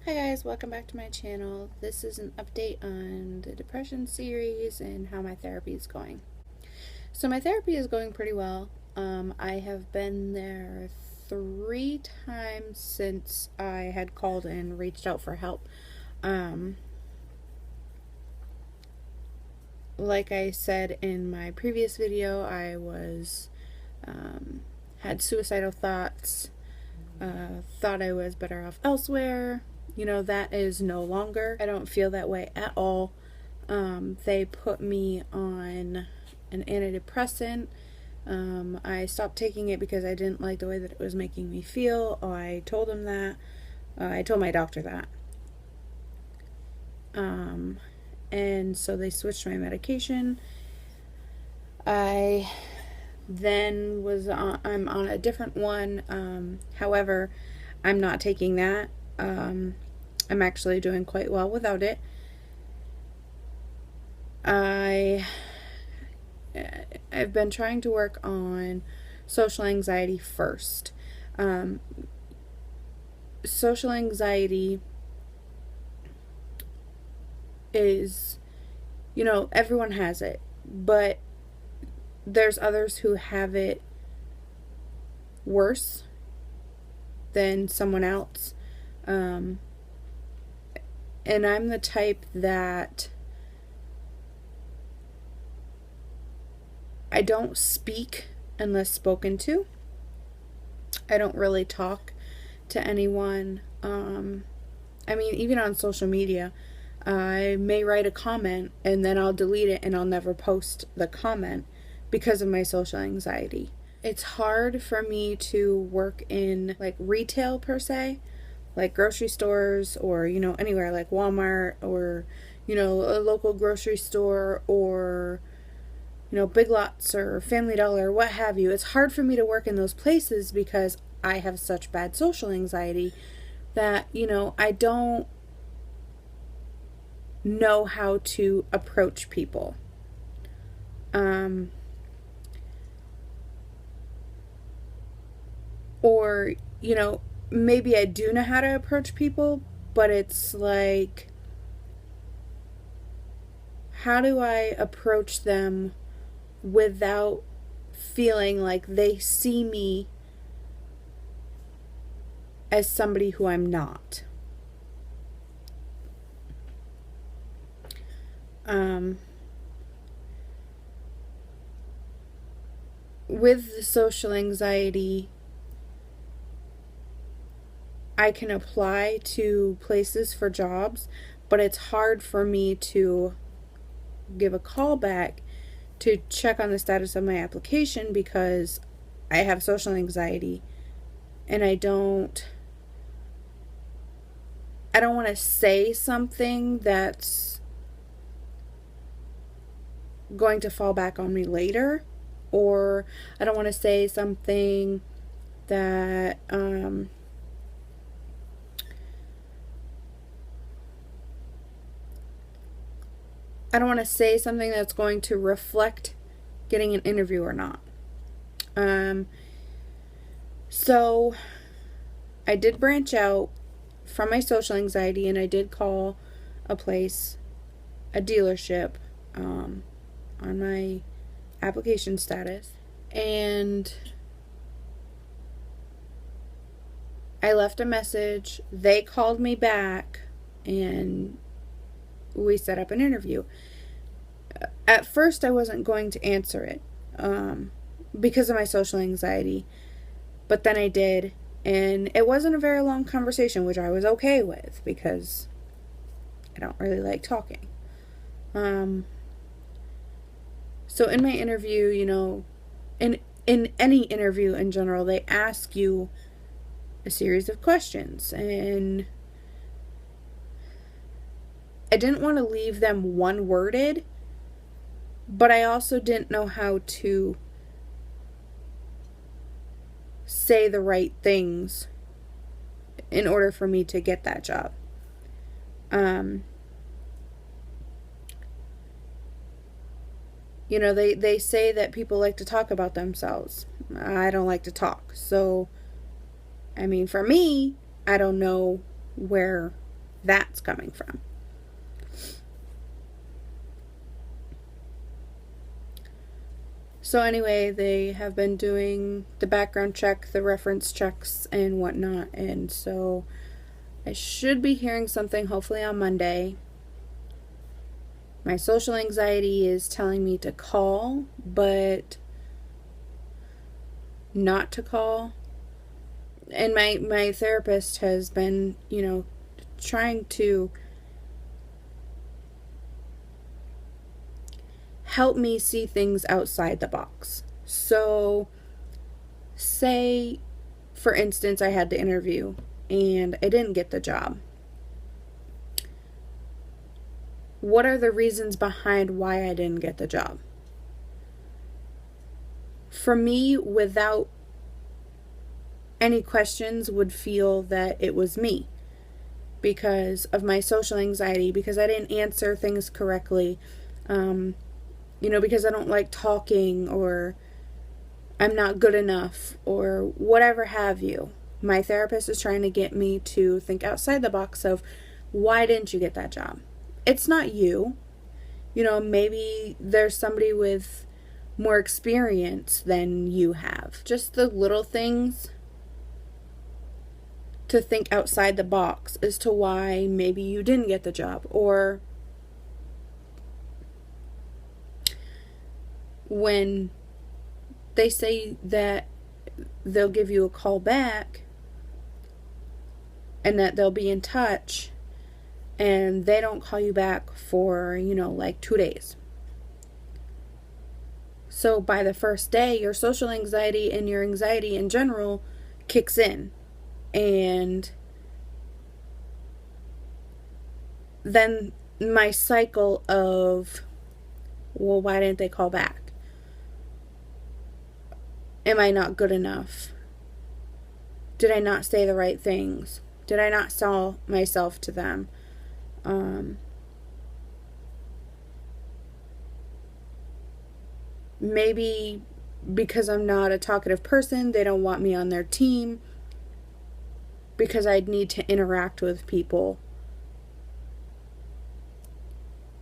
Hi guys, welcome back to my channel. This is an update on the depression series and how my therapy is going. So my therapy is going pretty well. I have been there 3 times since I had called and reached out for help. Like I said in my previous video, I was had suicidal thoughts, thought I was better off elsewhere. You know, that is no longer. I don't feel that way at all. They put me on an antidepressant. I stopped taking it because I didn't like the way that it was making me feel. I told them that. I told my doctor that. And so they switched my medication. I then I'm on a different one. However, I'm not taking that. I'm actually doing quite well without it. I've been trying to work on social anxiety first. Social anxiety is, you know, everyone has it, but there's others who have it worse than someone else. And I'm the type that I don't speak unless spoken to. I don't really talk to anyone. I mean, even on social media, I may write a comment and then I'll delete it and I'll never post the comment because of my social anxiety. It's hard for me to work in like retail per se, like grocery stores or, you know, anywhere like Walmart or, you know, a local grocery store or, you know, Big Lots or Family Dollar, what have you. It's hard for me to work in those places because I have such bad social anxiety that, you know, I don't know how to approach people. Or, you know, maybe I do know how to approach people, but it's like, how do I approach them without feeling like they see me as somebody who I'm not? With the social anxiety, I can apply to places for jobs, but it's hard for me to give a call back to check on the status of my application because I have social anxiety and I don't want to say something that's going to fall back on me later, or I don't want to say something that I don't want to say something that's going to reflect getting an interview or not. So I did branch out from my social anxiety and I did call a place, a dealership, on my application status, and I left a message. They called me back and we set up an interview. At first I wasn't going to answer it because of my social anxiety, but then I did, and it wasn't a very long conversation, which I was okay with because I don't really like talking. So in my interview, you know, in any interview in general, they ask you a series of questions, and I didn't want to leave them one-worded, but I also didn't know how to say the right things in order for me to get that job. You know, they say that people like to talk about themselves. I don't like to talk. So, I mean, for me, I don't know where that's coming from. So anyway, they have been doing the background check, the reference checks, and whatnot. And so I should be hearing something hopefully on Monday. My social anxiety is telling me to call, but not to call. And my therapist has been, trying to help me see things outside the box. So, say, for instance, I had the interview and I didn't get the job. What are the reasons behind why I didn't get the job? For me, without any questions, would feel that it was me because of my social anxiety, because I didn't answer things correctly, because I don't like talking, or I'm not good enough, or whatever have you. My therapist is trying to get me to think outside the box of, why didn't you get that job? It's not you. Maybe there's somebody with more experience than you have. Just the little things to think outside the box as to why maybe you didn't get the job. Or when they say that they'll give you a call back and that they'll be in touch, and they don't call you back for, 2 days. So by the first day, your social anxiety and your anxiety in general kicks in. And then my cycle of, well, why didn't they call back? Am I not good enough? Did I not say the right things? Did I not sell myself to them? Maybe because I'm not a talkative person, they don't want me on their team because I'd need to interact with people.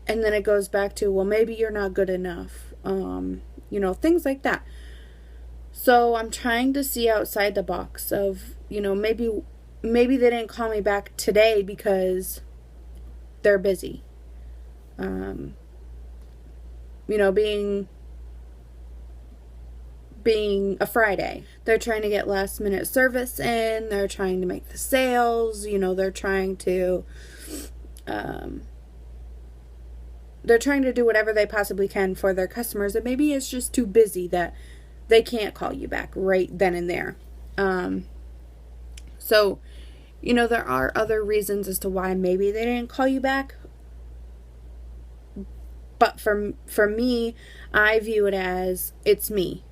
And then it goes back to, well, maybe you're not good enough. Things like that. So I'm trying to see outside the box of, maybe they didn't call me back today because they're busy. Being a Friday, they're trying to get last minute service in, they're trying to make the sales, they're trying to do whatever they possibly can for their customers, and maybe it's just too busy that they can't call you back right then and there. So, there are other reasons as to why maybe they didn't call you back. But for me, I view it as, it's me.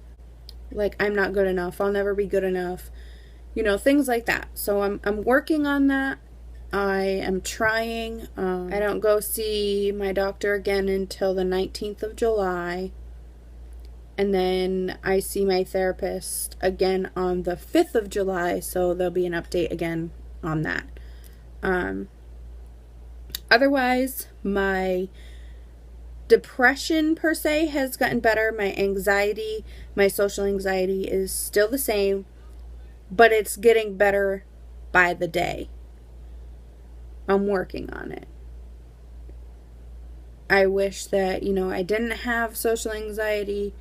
Like, I'm not good enough. I'll never be good enough. Things like that. So I'm working on that. I am trying. I don't go see my doctor again until the 19th of July. And then I see my therapist again on the 5th of July. So there'll be an update again on that. Otherwise, my depression per se has gotten better. My anxiety, my social anxiety is still the same, but it's getting better by the day. I'm working on it. I wish that, I didn't have social anxiety,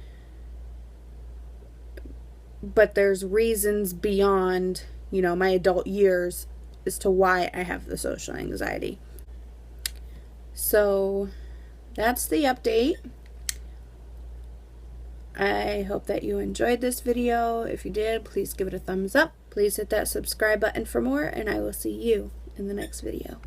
but there's reasons beyond, my adult years as to why I have the social anxiety. So that's the update. I hope that you enjoyed this video. If you did, please give it a thumbs up. Please hit that subscribe button for more, and I will see you in the next video.